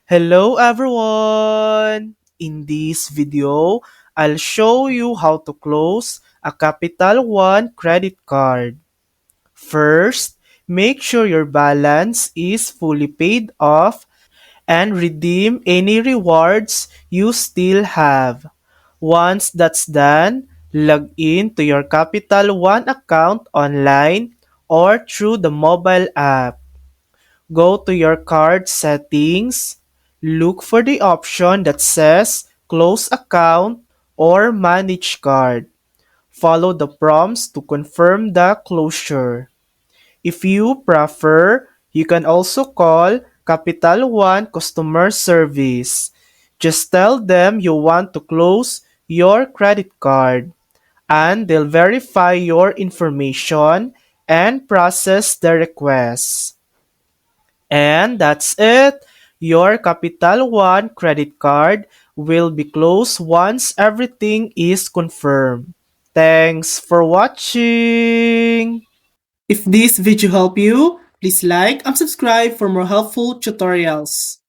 Hello everyone! In this video, I'll show you how to close a Capital One credit card. First, make sure your balance is fully paid off and redeem any rewards you still have. Once that's done, log in to your Capital One account online or through the mobile app. Go to your card settings, look for the option that says Close Account or Manage Card. Follow the prompts to confirm the closure. If you prefer, you can also call Capital One Customer Service. Just tell them you want to close your credit card, and they'll verify your information and process the request. And that's it. Your Capital One credit card will be closed once everything is confirmed. Thanks for watching. If this video helped you, please like and subscribe for more helpful tutorials.